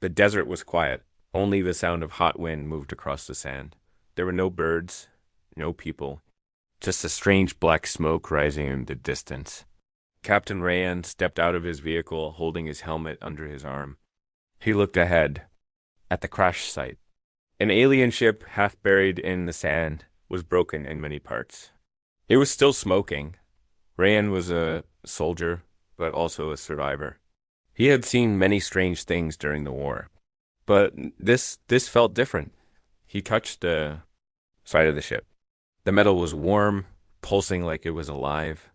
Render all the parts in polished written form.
The desert was quiet. Only the sound of hot wind moved across the sand. There were no birds, no people, just a strange black smoke rising in the distance. Captain Rayan stepped out of his vehicle, holding his helmet under his arm. He looked ahead, at the crash site. An alien ship, half buried in the sand, was broken in many parts. It was still smoking. Rayan was a soldier, but also a survivor. He had seen many strange things during the war, but this felt different. He touched the side of the ship. The metal was warm, pulsing like it was alive.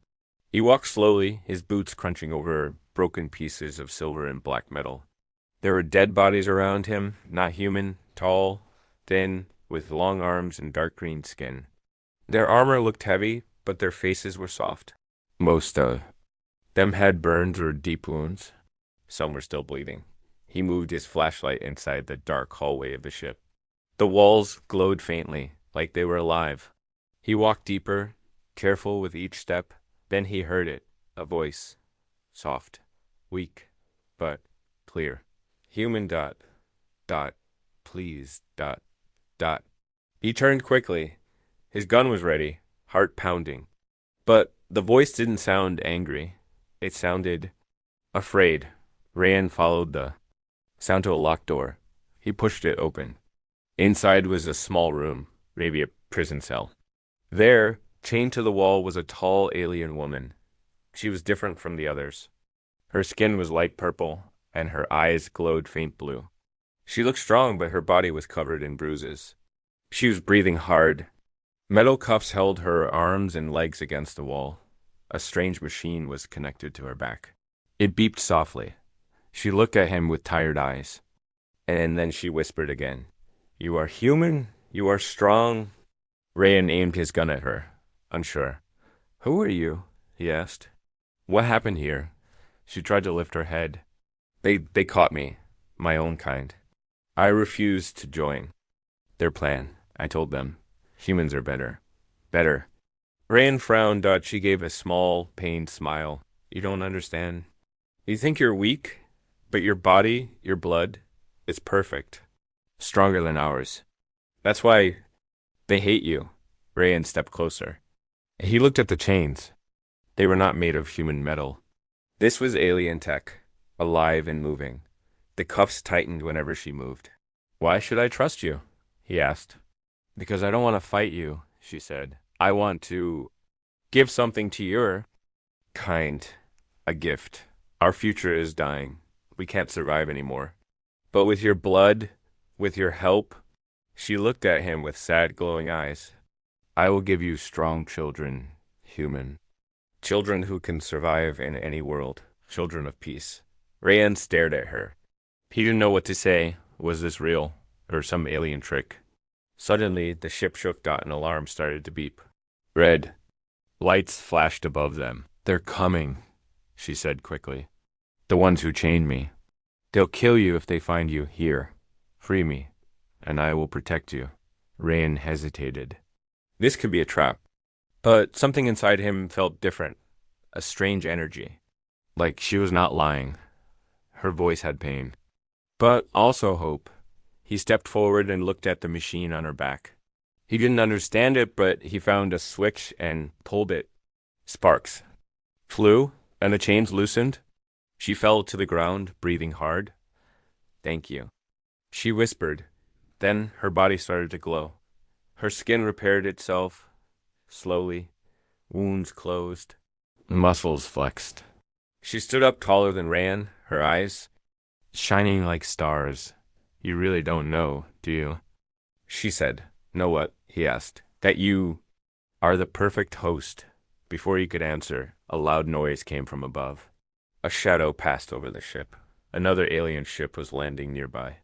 He walked slowly, his boots crunching over broken pieces of silver and black metal. There were dead bodies around him, not human, tall, thin, with long arms and dark green skin. Their armor looked heavy, but their faces were soft. Most of them had burns or deep wounds. Some were still bleeding. He moved his flashlight inside the dark hallway of the ship. The walls glowed faintly, like they were alive. He walked deeper, careful with each step. Then he heard it, a voice. Soft, weak, but clear. Human dot, dot, please, dot, dot. He turned quickly. His gun was ready, heart pounding. But the voice didn't sound angry. It sounded afraid. Rayan followed the sound to a locked door. He pushed it open. Inside was a small room, maybe a prison cell. There, chained to the wall, was a tall alien woman. She was different from the others. Her skin was light purple, and her eyes glowed faint blue. She looked strong, but her body was covered in bruises. She was breathing hard. Metal cuffs held her arms and legs against the wall. A strange machine was connected to her back. It beeped softly. She looked at him with tired eyes. And then she whispered again. You are human. You are strong. Rayan aimed his gun at her, unsure. Who are you? He asked. What happened here? She tried to lift her head. They caught me. My own kind. I refused to join their plan. I told them. Humans are better. Better. Rayan frowned. She gave a small, pained smile. You don't understand. You think you're weak, but your body, your blood, is perfect. Stronger than ours. That's why they hate you. Rayan stepped closer. He looked at the chains. They were not made of human metal. This was alien tech, alive and moving. The cuffs tightened whenever she moved. Why should I trust you? He asked. Because I don't want to fight you, she said. I want to give something to your kind. A gift. Our future is dying. We can't survive anymore. But with your blood, with your help, she looked at him with sad, glowing eyes. I will give you strong children, human. Children who can survive in any world. Children of peace. Rayan stared at her. He didn't know what to say. Was this real? Or some alien trick? Suddenly, the ship shook. An alarm started to beep. Red. Lights flashed above them. They're coming, she said quickly. The ones who chained me. They'll kill you if they find you here. Free me, and I will protect you. Rayan hesitated. This could be a trap. But something inside him felt different. A strange energy. Like she was not lying. Her voice had pain. But also hope. He stepped forward and looked at the machine on her back. He didn't understand it, but he found a switch and pulled it. Sparks flew, and the chains loosened. She fell to the ground, breathing hard. Thank you, she whispered. Then her body started to glow. Her skin repaired itself, slowly. Wounds closed. Muscles flexed. She stood up taller than Rayan, her eyes shining like stars. You really don't know, do you? She said. Know what? He asked. That you are the perfect host. Before he could answer, a loud noise came from above. A shadow passed over the ship. Another alien ship was landing nearby.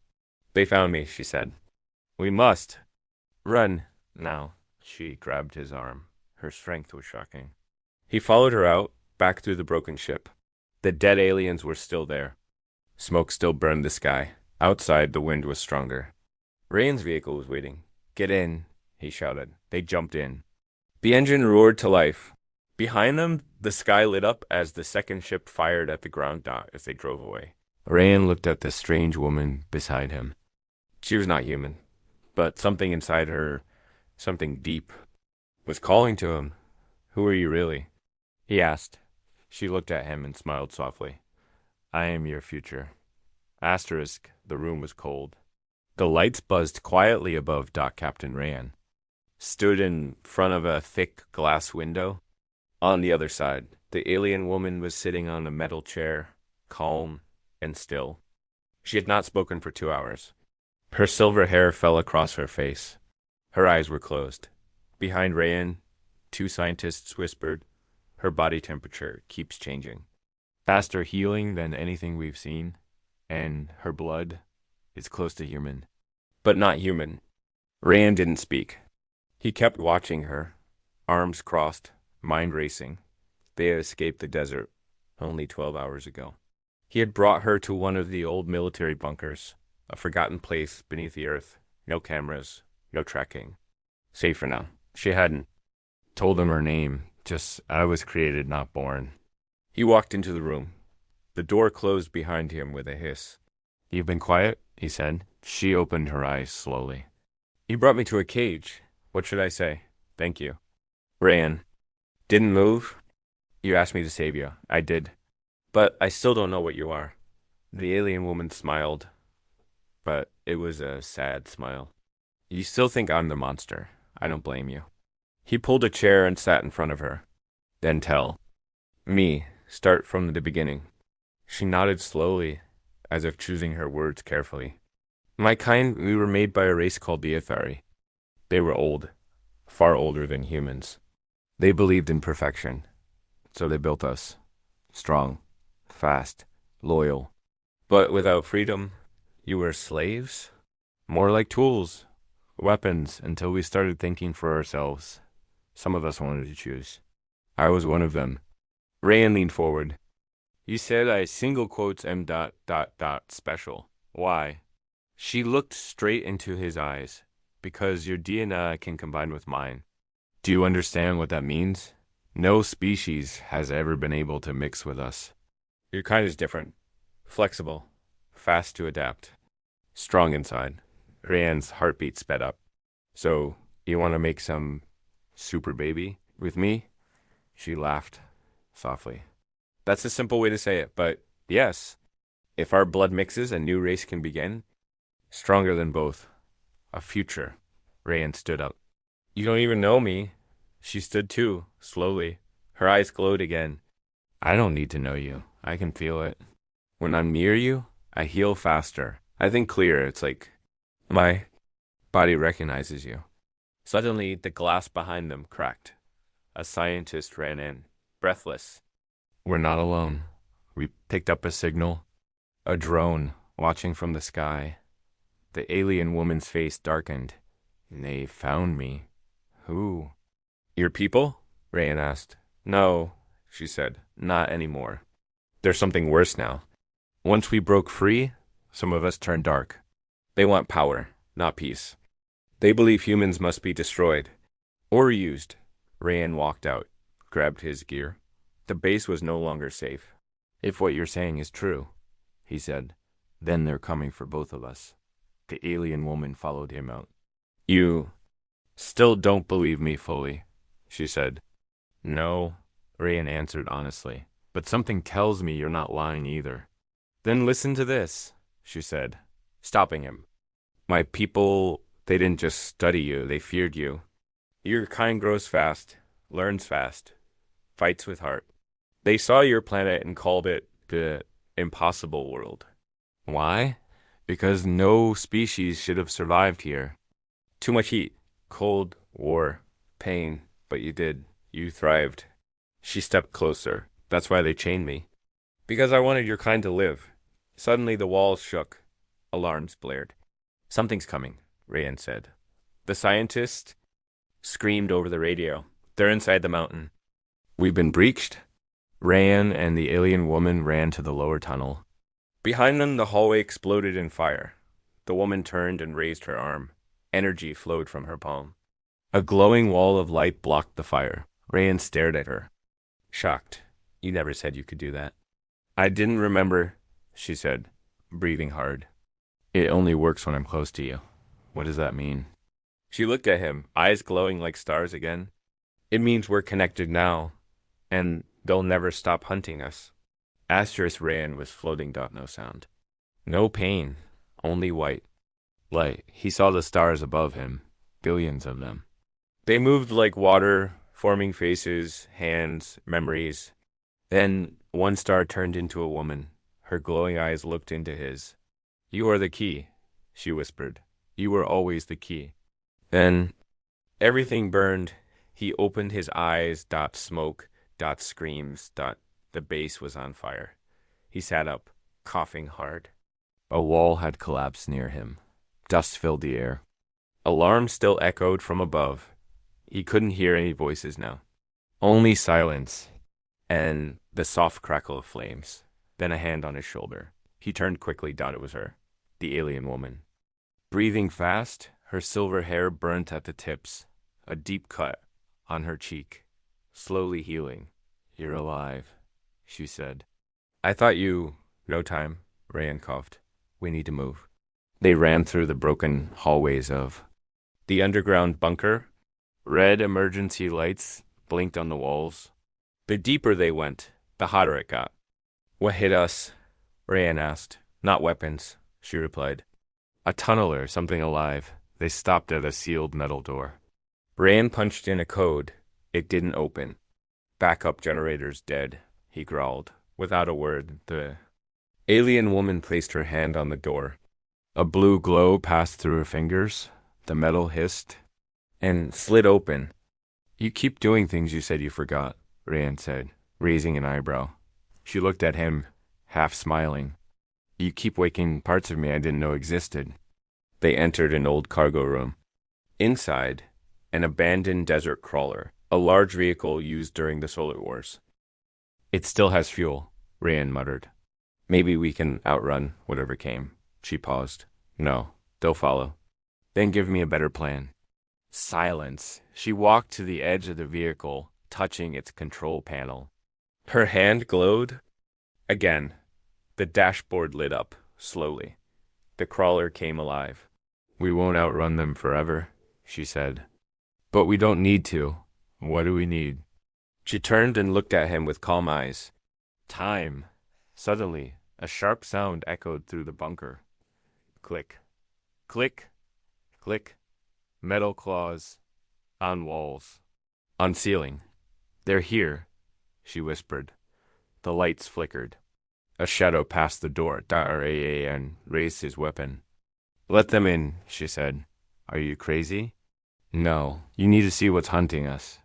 They found me, she said. We must run now. She grabbed his arm. Her strength was shocking. He followed her out, back through the broken ship. The dead aliens were still there. Smoke still burned the sky. Outside, the wind was stronger. Rayan's vehicle was waiting. Get in, he shouted. They jumped in. The engine roared to life. Behind them, the sky lit up as the second ship fired at the ground dot as they drove away. Rayan looked at the strange woman beside him. She was not human, but something inside her, something deep, was calling to him. Who are you really? He asked. She looked at him and smiled softly. I am your future. Asterisk, the room was cold. The lights buzzed quietly above Dock Captain Rayan. Stood in front of a thick glass window. On the other side, the alien woman was sitting on a metal chair, calm and still. She had not spoken for 2 hours. Her silver hair fell across her face. Her eyes were closed. Behind Rayan, two scientists whispered, her body temperature keeps changing. Faster healing than anything we've seen, and her blood is close to human. But not human. Rayan didn't speak. He kept watching her, arms crossed, mind racing. They had escaped the desert only 12 hours ago. He had brought her to one of the old military bunkers, a forgotten place beneath the earth. No cameras, no tracking. Safe for now. She hadn't told him her name, just I was created, not born. He walked into the room. The door closed behind him with a hiss. You've been quiet, he said. She opened her eyes slowly. You brought me to a cage. What should I say? Thank you. Rayan. Didn't move? You asked me to save you. I did. But I still don't know what you are. The alien woman smiled, but it was a sad smile. You still think I'm the monster. I don't blame you. He pulled a chair and sat in front of her. Then tell. Me. Start from the beginning. She nodded slowly, as if choosing her words carefully. My kind, we were made by a race called the Ithari. They were old, far older than humans. They believed in perfection, so they built us. Strong, fast, loyal. But without freedom, you were slaves? More like tools, weapons, until we started thinking for ourselves. Some of us wanted to choose. I was one of them. Rayan leaned forward. You said I single quotes am ... special. Why? She looked straight into his eyes. Because your DNA can combine with mine. Do you understand what that means? No species has ever been able to mix with us. Your kind is different. Flexible. Fast to adapt. Strong inside. Rayan's heartbeat sped up. So, you want to make some super baby with me? She laughed softly. That's a simple way to say it, but yes. If our blood mixes, a new race can begin. Stronger than both. A future. Rayan stood up. You don't even know me. She stood too, slowly. Her eyes glowed again. I don't need to know you. I can feel it. When I'm near you, I heal faster. I think clearer. It's like my body recognizes you. Suddenly, the glass behind them cracked. A scientist ran in, breathless. We're not alone. We picked up a signal. A drone watching from the sky. The alien woman's face darkened. They found me. Who? Your people? Rayan asked. No, she said. Not anymore. There's something worse now. Once we broke free, some of us turned dark. They want power, not peace. They believe humans must be destroyed. Or used. Rayan walked out, grabbed his gear. The base was no longer safe. If what you're saying is true, he said, then they're coming for both of us. The alien woman followed him out. You still don't believe me fully, she said. No, Rayan answered honestly, but something tells me you're not lying either. Then listen to this, she said, stopping him. My people, they didn't just study you, they feared you. Your kind grows fast, learns fast, fights with heart. They saw your planet and called it the impossible world. Why? Because no species should have survived here. Too much heat, cold, war, pain, but you did. You thrived. She stepped closer. That's why they chained me. Because I wanted your kind to live. Suddenly the walls shook. Alarms blared. Something's coming, Rayan said. The scientist screamed over the radio. They're inside the mountain. We've been breached. Rayan and the alien woman ran to the lower tunnel. Behind them, the hallway exploded in fire. The woman turned and raised her arm. Energy flowed from her palm. A glowing wall of light blocked the fire. Rayan stared at her. Shocked. You never said you could do that. I didn't remember, she said. breathing hard. It only works when I'm close to you. What does that mean? She looked at him, eyes glowing like stars again. It means we're connected now, and they'll never stop hunting us. Asterisk ran with floating dot no sound. No pain, only white. Light. He saw the stars above him, billions of them. They moved like water, forming faces, hands, memories. Then one star turned into a woman. Her glowing eyes looked into his. You are the key, she whispered. You were always the key. Then everything burned. He opened his eyes, dot smoke, dot screams, dot the base was on fire. He sat up, coughing hard. A wall had collapsed near him. Dust filled the air. Alarm still echoed from above. He couldn't hear any voices now. Only silence and the soft crackle of flames. Then a hand on his shoulder. He turned quickly, it was her, the alien woman. Breathing fast, her silver hair burnt at the tips, a deep cut on her cheek, slowly healing. You're alive, she said. I thought you... No time, Rayan coughed. We need to move. They ran through the broken hallways of the underground bunker. Red emergency lights blinked on the walls. The deeper they went, the hotter it got. What hit us? Rayan asked. Not weapons, she replied. A tunnel or something alive. They stopped at a sealed metal door. Rayan punched in a code. It didn't open. Backup generators dead, he growled. Without a word, the alien woman placed her hand on the door. A blue glow passed through her fingers. The metal hissed and slid open. You keep doing things you said you forgot, Rayan said, raising an eyebrow. She looked at him, half smiling. You keep waking parts of me I didn't know existed. They entered an old cargo room. Inside, an abandoned desert crawler, a large vehicle used during the Solar Wars. It still has fuel, Rayan muttered. Maybe we can outrun whatever came. She paused. No, they'll follow. Then give me a better plan. Silence. She walked to the edge of the vehicle, touching its control panel. Her hand glowed. Again, the dashboard lit up, slowly. The crawler came alive. We won't outrun them forever, she said. But we don't need to. What do we need? She turned and looked at him with calm eyes. Time. Suddenly, a sharp sound echoed through the bunker. Click. Click. Click. Metal claws. On walls. On ceiling. They're here, she whispered. The lights flickered. A shadow passed the door. Rayan raised his weapon. Let them in, she said. Are you crazy? No. You need to see what's hunting us.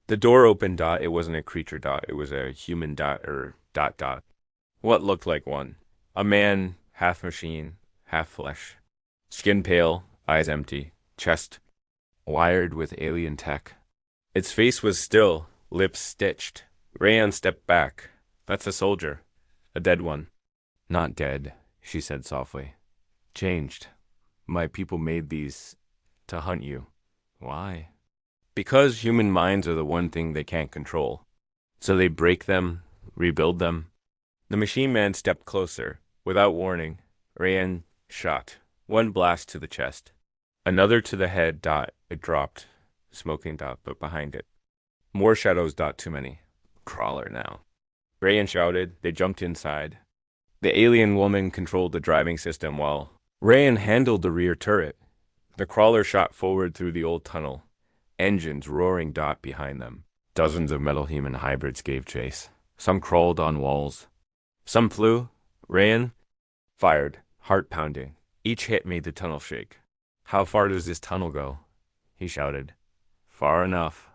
The door opened. It wasn't a creature. It was a human. Dot. What looked like one. A man, half machine, half flesh. Skin pale, eyes empty, chest wired with alien tech. Its face was still, lips stitched. Rayan stepped back. That's a soldier. A dead one. Not dead, she said softly. Changed. My people made these to hunt you. Why? Because human minds are the one thing they can't control. So they break them, rebuild them. The machine man stepped closer. Without warning, Rayan shot. One blast to the chest. Another to the head. It dropped. Smoking. But behind it. More shadows. Too many. Crawler now. Rayan shouted. They jumped inside. The alien woman controlled the driving system while Rayan handled the rear turret. The crawler shot forward through the old tunnel. Engines roaring. Behind them. Dozens of metal-human hybrids gave chase. Some crawled on walls. Some flew. Rayan fired, heart pounding. Each hit made the tunnel shake. How far does this tunnel go? He shouted. Far enough,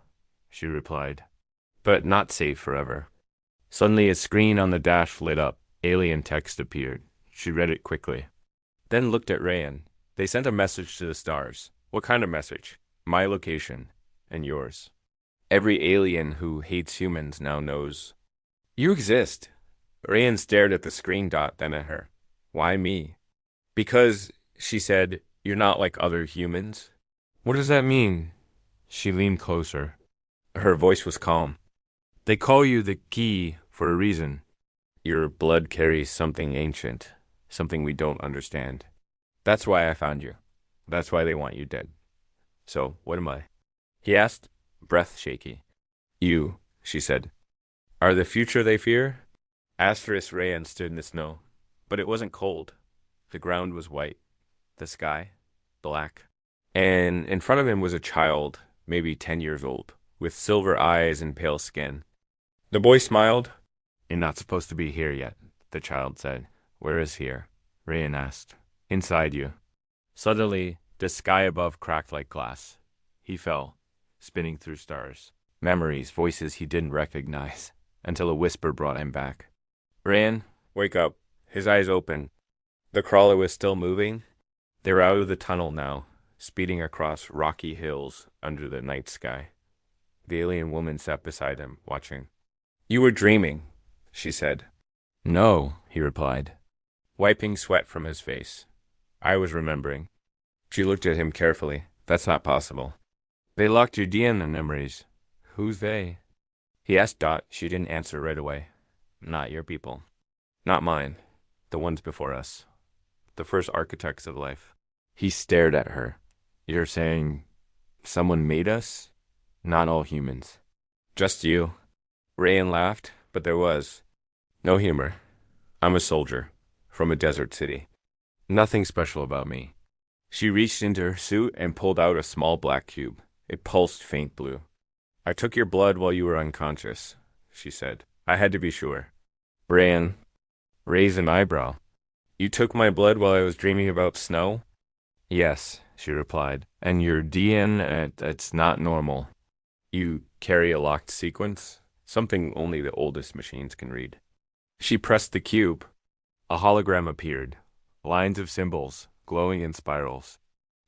she replied. But not safe forever. Suddenly a screen on the dash lit up. Alien text appeared. She read it quickly. Then looked at Rayan. They sent a message to the stars. What kind of message? My location. And yours. Every alien who hates humans now knows. You exist. Rayan stared at the screen. Then at her. Why me? Because, she said, you're not like other humans. What does that mean? She leaned closer. Her voice was calm. They call you the key for a reason. Your blood carries something ancient, something we don't understand. That's why I found you. That's why they want you dead. So, what am I? He asked, breath shaky. You, she said, are the future they fear? Asterisk Rayan stood in the snow, but it wasn't cold. The ground was white, the sky, black. And in front of him was a child, maybe 10 years old, with silver eyes and pale skin. The boy smiled. You're not supposed to be here yet, the child said. Where is here? Rayan asked. Inside you. Suddenly, the sky above cracked like glass. He fell, spinning through stars. Memories, voices he didn't recognize, until a whisper brought him back. Rayan, wake up. His eyes opened. The crawler was still moving. They were out of the tunnel now, speeding across rocky hills under the night sky. The alien woman sat beside him, watching. You were dreaming, she said. No, he replied, wiping sweat from his face. I was remembering. She looked at him carefully. That's not possible. They locked your DNA memories. Who's they? He asked Dot. She didn't answer right away. Not your people. Not mine. The ones before us. The first architects of life. He stared at her. You're saying someone made us? Not all humans. Just you. Rayan laughed, but there was no humor. I'm a soldier from a desert city. Nothing special about me. She reached into her suit and pulled out a small black cube. It pulsed faint blue. I took your blood while you were unconscious, she said. I had to be sure. Rayan raised an eyebrow. You took my blood while I was dreaming about snow? Yes, she replied. And your DNA, it's not normal. You carry a locked sequence? Something only the oldest machines can read. She pressed the cube. A hologram appeared. Lines of symbols, glowing in spirals.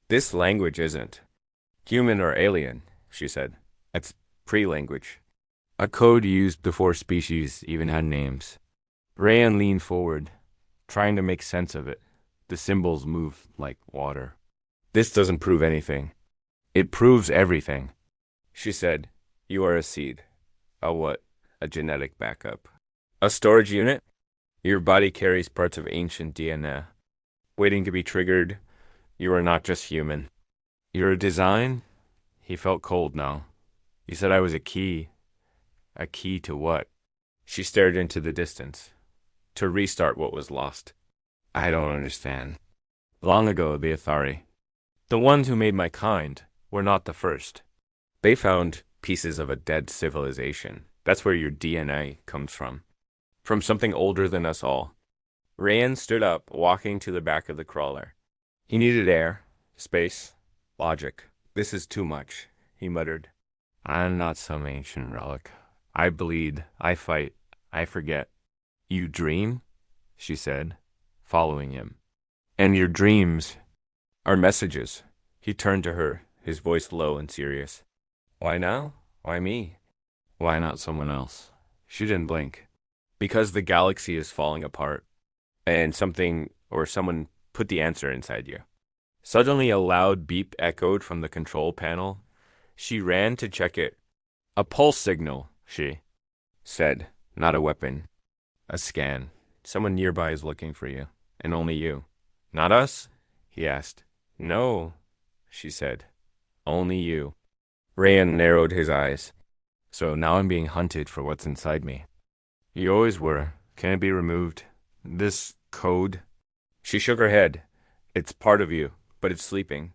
This language isn't human or alien, she said. It's pre-language. A code used before species even had names. Rayan leaned forward, trying to make sense of it. The symbols moved like water. This doesn't prove anything. It proves everything. She said, you are a seed. A what? A genetic backup. A storage unit? Your body carries parts of ancient DNA. Waiting to be triggered. You are not just human. You're a design? He felt cold now. You said I was a key. A key to what? She stared into the distance. To restart what was lost. I don't understand. Long ago, the Athari, the ones who made my kind, were not the first. They found pieces of a dead civilization. That's where your DNA comes from. From something older than us all. Rayan stood up, walking to the back of the crawler. He needed air, space, logic. This is too much, he muttered. I'm not some ancient relic. I bleed, I fight, I forget. You dream? She said, following him. And your dreams are messages. He turned to her, his voice low and serious. Why now? Why me? Why not someone else? She didn't blink. Because the galaxy is falling apart, and something or someone put the answer inside you. Suddenly a loud beep echoed from the control panel. She ran to check it. A pulse signal, she said, not a weapon. A scan. Someone nearby is looking for you, and only you. Not us? He asked. No, she said. Only you. Rayan narrowed his eyes. So now I'm being hunted for what's inside me. You always were. Can it be removed? This code? She shook her head. It's part of you, but it's sleeping.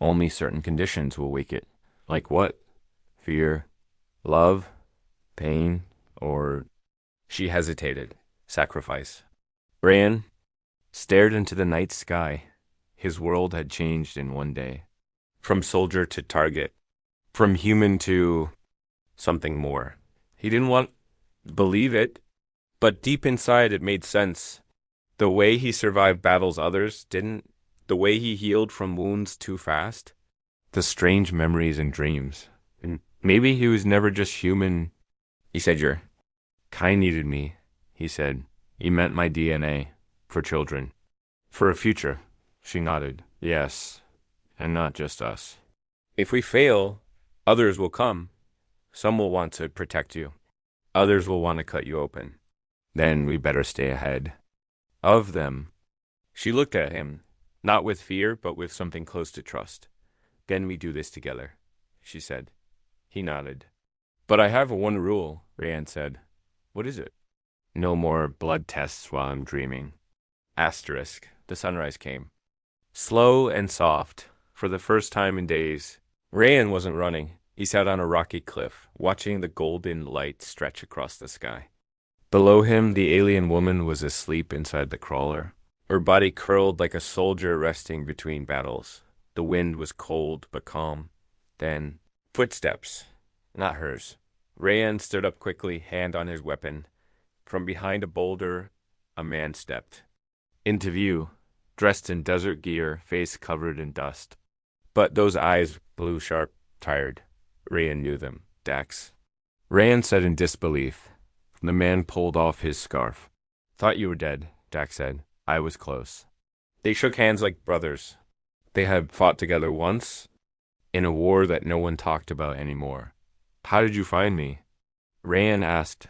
Only certain conditions will wake it. Like what? Fear, love, pain, or... She hesitated. Sacrifice. Rayan stared into the night sky. His world had changed in one day. From soldier to target. From human to something more. He didn't want to believe it, but deep inside it made sense. The way he survived battles others didn't. The way he healed from wounds too fast. The strange memories and dreams. And maybe he was never just human. He said, your kind needed me, he said. He meant my DNA. For children. For a future. She nodded. Yes. And not just us. If we fail, others will come. Some will want to protect you. Others will want to cut you open. Then we better stay ahead of them. She looked at him, not with fear, but with something close to trust. Can we do this together? She said. He nodded. But I have one rule, Rayanne said. What is it? No more blood tests while I'm dreaming. Asterisk. The sunrise came. Slow and soft, for the first time in days. Rayan wasn't running. He sat on a rocky cliff, watching the golden light stretch across the sky. Below him, the alien woman was asleep inside the crawler. Her body curled like a soldier resting between battles. The wind was cold but calm. Then, footsteps. Not hers. Rayan stood up quickly, hand on his weapon. From behind a boulder, a man stepped. Into view, dressed in desert gear, face covered in dust. But those eyes, blue sharp, tired. Rayan knew them. Dax. Rayan said in disbelief. The man pulled off his scarf. Thought you were dead, Dax said. I was close. They shook hands like brothers. They had fought together once, in a war that no one talked about anymore. How did you find me? Rayan asked.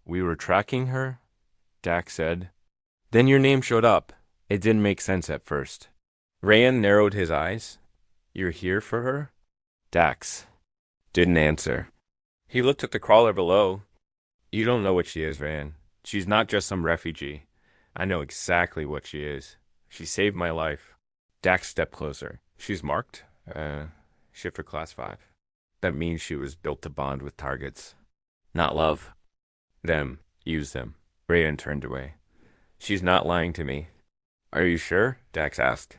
We were tracking her? Dax said. Then your name showed up. It didn't make sense at first. Rayan narrowed his eyes. You're here for her? Dax didn't answer. He looked at the crawler below. You don't know what she is, Rayan. She's not just some refugee. I know exactly what she is. She saved my life. Dax stepped closer. She's marked? Shifter class 5. That means she was built to bond with targets. Not love. Them. Use them. Rayan turned away. She's not lying to me. Are you sure? Dax asked.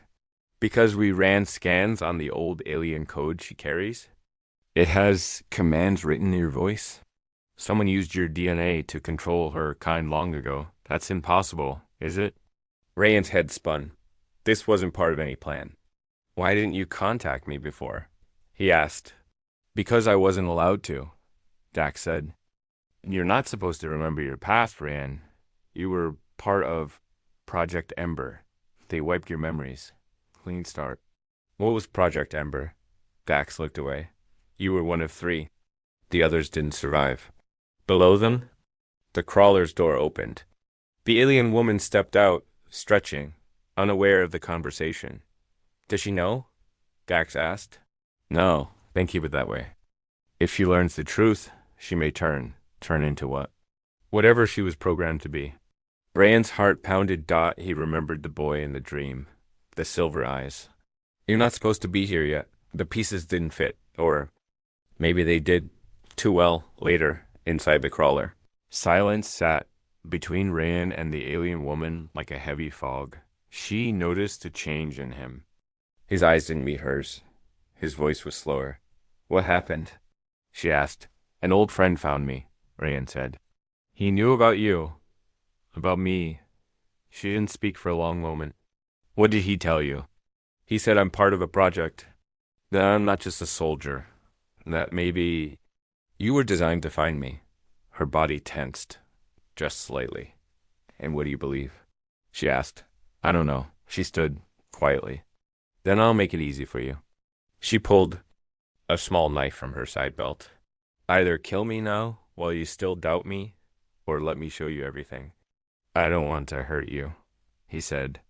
Because we ran scans on the old alien code she carries. It has commands written in your voice. Someone used your DNA to control her kind long ago. That's impossible, is it? Rayan's head spun. This wasn't part of any plan. Why didn't you contact me before? He asked. Because I wasn't allowed to, Dax said. You're not supposed to remember your past, Rayan. You were part of Project Ember. They wiped your memories. Clean start. What was Project Ember? Dax looked away. You were one of 3. The others didn't survive. Below them, the crawler's door opened. The alien woman stepped out, stretching, unaware of the conversation. Does she know? Dax asked. No, then keep it that way. If she learns the truth, she may turn. Turn into what? Whatever she was programmed to be. Rayan's heart pounded. He remembered the boy in the dream. The silver eyes. You're not supposed to be here yet. The pieces didn't fit. Or maybe they did too well later inside the crawler. Silence sat between Rayan and the alien woman like a heavy fog. She noticed a change in him. His eyes didn't meet hers. His voice was slower. What happened? She asked. An old friend found me, Rayan said. He knew about you. About me. She didn't speak for a long moment. What did he tell you? He said I'm part of a project. That I'm not just a soldier. That maybe you were designed to find me. Her body tensed, just slightly. And what do you believe? She asked. I don't know. She stood quietly. Then I'll make it easy for you. She pulled a small knife from her side belt. Either kill me now while you still doubt me, or let me show you everything. I don't want to hurt you, he said.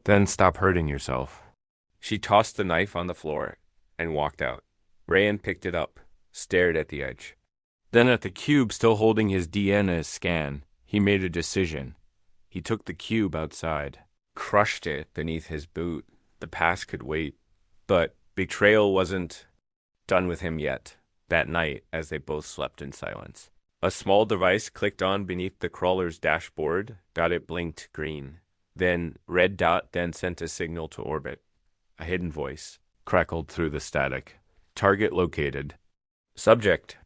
Then stop hurting yourself. She tossed the knife on the floor and walked out. Rayan picked it up, stared at the edge. Then at the cube still holding his DNA scan, he made a decision. He took the cube outside, crushed it beneath his boot. The past could wait. But betrayal wasn't done with him yet. That night, as they both slept in silence, a small device clicked on beneath the crawler's dashboard. It blinked green. Then red dot then sent a signal to orbit. A hidden voice crackled through the static. Target located. Subject.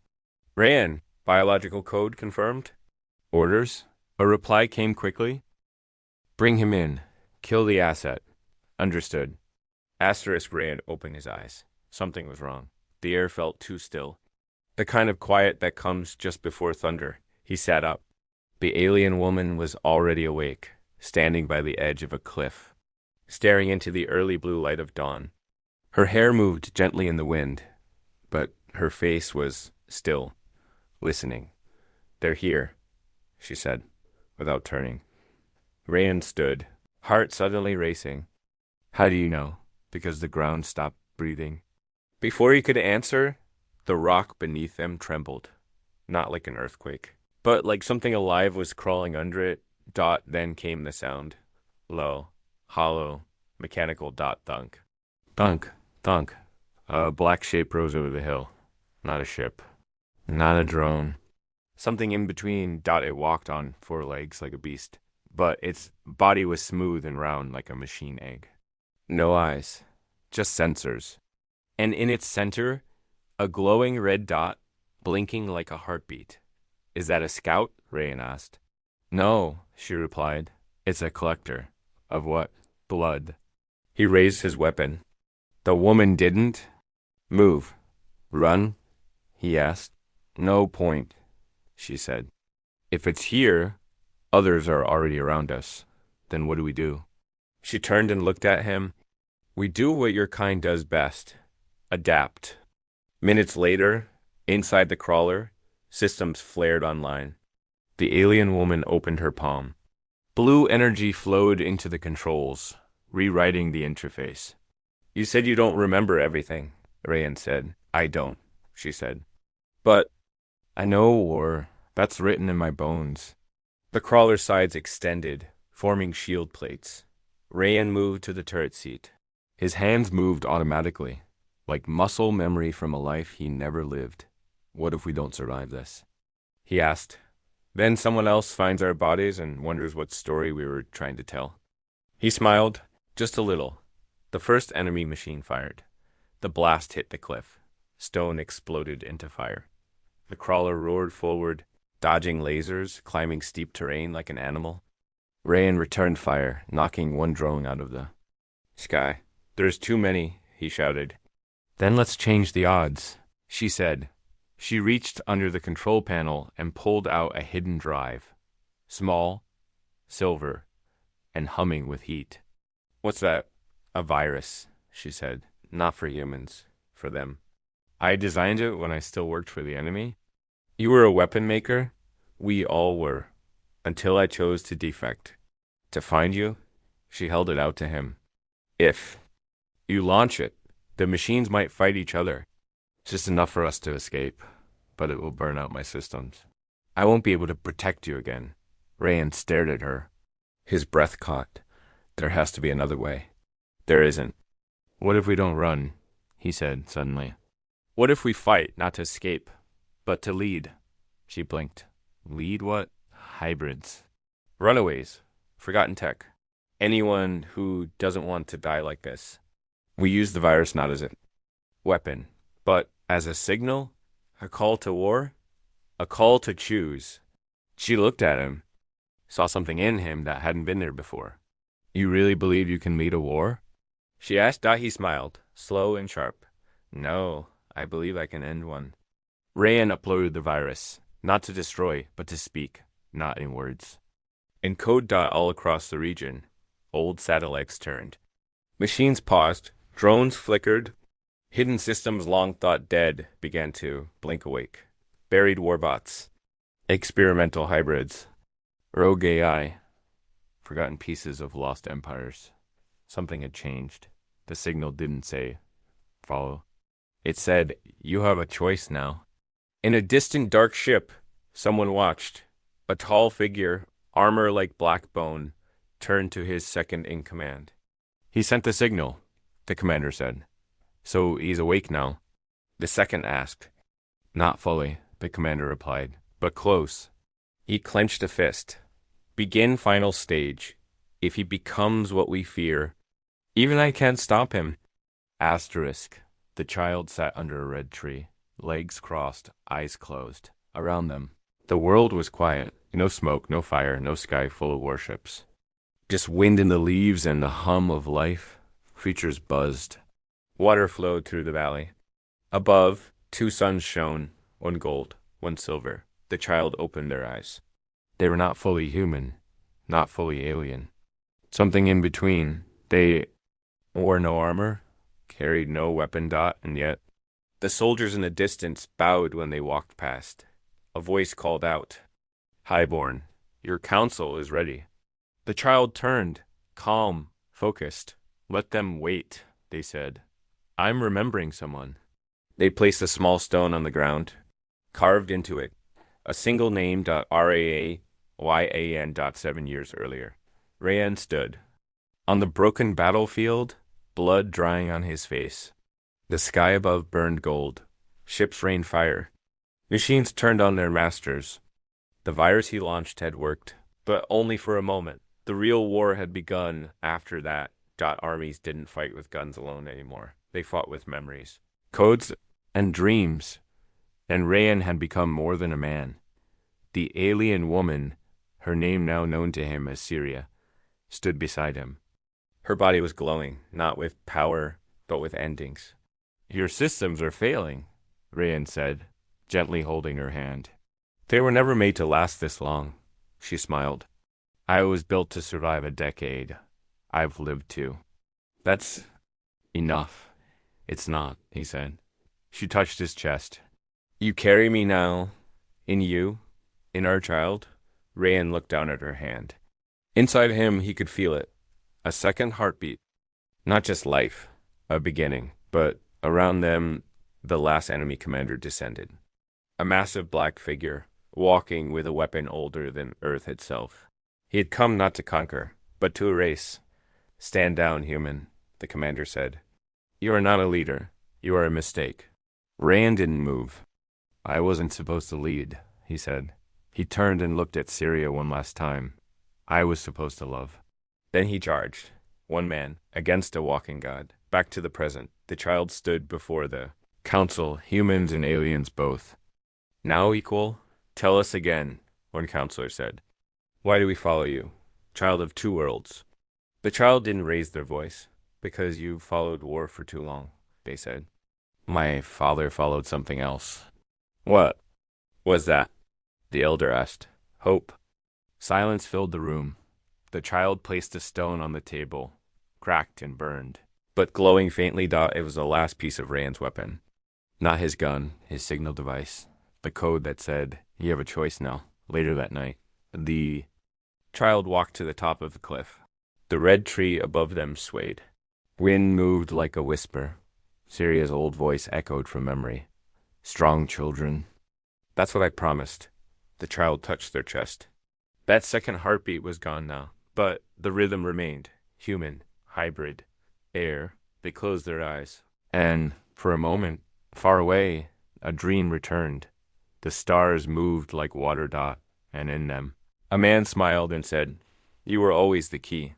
Rayan. Biological code confirmed. Orders. A reply came quickly. Bring him in. Kill the asset. Understood. Asterisk. Rayan opened his eyes. Something was wrong. The air felt too still. The kind of quiet that comes just before thunder. He sat up. The alien woman was already awake, standing by the edge of a cliff, staring into the early blue light of dawn. Her hair moved gently in the wind, but her face was still, listening. They're here, she said, without turning. Rayan stood, heart suddenly racing. How do you know? Because the ground stopped breathing. Before he could answer, the rock beneath them trembled. Not like an earthquake, but like something alive was crawling under it. Dot, then came the sound. Low, hollow, mechanical dot thunk. Thunk, thunk. A black shape rose over the hill. Not a ship. Not a drone. Something in between. Dot, it walked on 4 legs like a beast, but its body was smooth and round like a machine egg. No eyes, just sensors. And in its center, a glowing red dot, blinking like a heartbeat. Is that a scout? Rayan asked. No, she replied. It's a collector. Of what? Blood. He raised his weapon. The woman didn't move. Run? He asked. No point, she said. If it's here, others are already around us. Then what do we do? She turned and looked at him. We do what your kind does best. Adapt. Minutes later, inside the crawler, systems flared online. The alien woman opened her palm. Blue energy flowed into the controls, rewriting the interface. You said you don't remember everything, Rayan said. I don't, she said. But I know war. That's written in my bones. The crawler's sides extended, forming shield plates. Rayan moved to the turret seat. His hands moved automatically, like muscle memory from a life he never lived. What if we don't survive this? He asked. Then someone else finds our bodies and wonders what story we were trying to tell. He smiled, just a little. The first enemy machine fired. The blast hit the cliff. Stone exploded into fire. The crawler roared forward, dodging lasers, climbing steep terrain like an animal. Rayan returned fire, knocking one drone out of the sky. There's too many, he shouted. Then let's change the odds, she said. She reached under the control panel and pulled out a hidden drive. Small, silver, and humming with heat. What's that? A virus, she said. Not for humans, for them. I designed it when I still worked for the enemy. You were a weapon maker? We all were. Until I chose to defect. To find you? She held it out to him. If you launch it, the machines might fight each other. Just enough for us to escape, but it will burn out my systems. I won't be able to protect you again. Rayan stared at her. His breath caught. There has to be another way. There isn't. What if we don't run? He said suddenly. What if we fight, not to escape, but to lead? She blinked. Lead what? Hybrids. Runaways. Forgotten tech. Anyone who doesn't want to die like this. We use the virus not as a weapon, but as a signal, a call to war, a call to choose. She looked at him, saw something in him that hadn't been there before. You really believe you can lead a war? She asked. He smiled, slow and sharp. No, I believe I can end one. Rayan uploaded the virus, not to destroy, but to speak, not in words. Encode all across the region. Old satellites turned. Machines paused, drones flickered. Hidden systems long thought dead began to blink awake. Buried warbots. Experimental hybrids. Rogue AI. Forgotten pieces of lost empires. Something had changed. The signal didn't say, follow. It said, you have a choice now. In a distant dark ship, someone watched. A tall figure, armor like black bone, turned to his second in command. He sent the signal, the commander said. So he's awake now? The second asked. Not fully, the commander replied, but close. He clenched a fist. Begin final stage. If he becomes what we fear, even I can't stop him. Asterisk. The child sat under a red tree, legs crossed, eyes closed. Around them, the world was quiet. No smoke, no fire, no sky full of warships. Just wind in the leaves and the hum of life. Creatures buzzed. Water flowed through the valley. Above, 2 suns shone, one gold, one silver. The child opened their eyes. They were not fully human, not fully alien. Something in between. They wore no armor, carried no weapon, and yet the soldiers in the distance bowed when they walked past. A voice called out, Highborn, your council is ready. The child turned, Calm, focused. Let them wait, they said. I'm remembering someone. They placed a small stone on the ground, carved into it, a single name RAAYAN 7 years earlier. Rayan stood. On the broken battlefield, blood drying on his face. The sky above burned gold. Ships rained fire. Machines turned on their masters. The virus he launched had worked, but only for a moment. The real war had begun after that. Armies didn't fight with guns alone anymore. They fought with memories, codes, and dreams. And Rayan had become more than a man. The alien woman, her name now known to him as Syria, stood beside him. Her body was glowing, not with power, but with endings. Your systems are failing, Rayan said, gently holding her hand. They were never made to last this long, she smiled. I was built to survive a decade. I've lived two. That's enough. It's not, he said. She touched his chest. You carry me now, in you, in our child. Rayan looked down at her hand. Inside him, he could feel it. A second heartbeat. Not just life, a beginning, but around them, the last enemy commander descended. A massive black figure, walking with a weapon older than Earth itself. He had come not to conquer, but to erase. Stand down, human, the commander said. You are not a leader. You are a mistake. Rayan didn't move. I wasn't supposed to lead, he said. He turned and looked at Syria one last time. I was supposed to love. Then he charged, one man, against a walking god. Back to the present, the child stood before the council, humans and aliens both. Now equal? Tell us again, one counselor said. Why do we follow you? Child of two worlds. The child didn't raise their voice. Because you followed war for too long, they said. My father followed something else. What was that? The elder asked. Hope. Silence filled the room. The child placed a stone on the table, cracked and burned, but glowing faintly. It was the last piece of Rayan's weapon. Not his gun, his signal device. The code that said, you have a choice now. Later that night, the child walked to the top of the cliff. The red tree above them swayed. Wind moved like a whisper. Syria's old voice echoed from memory. Strong children. That's what I promised. The child touched their chest. That second heartbeat was gone now, but the rhythm remained. Human, hybrid, air. They closed their eyes. And, for a moment, far away, a dream returned. The stars moved like water, and in them, a man smiled and said, You were always the key.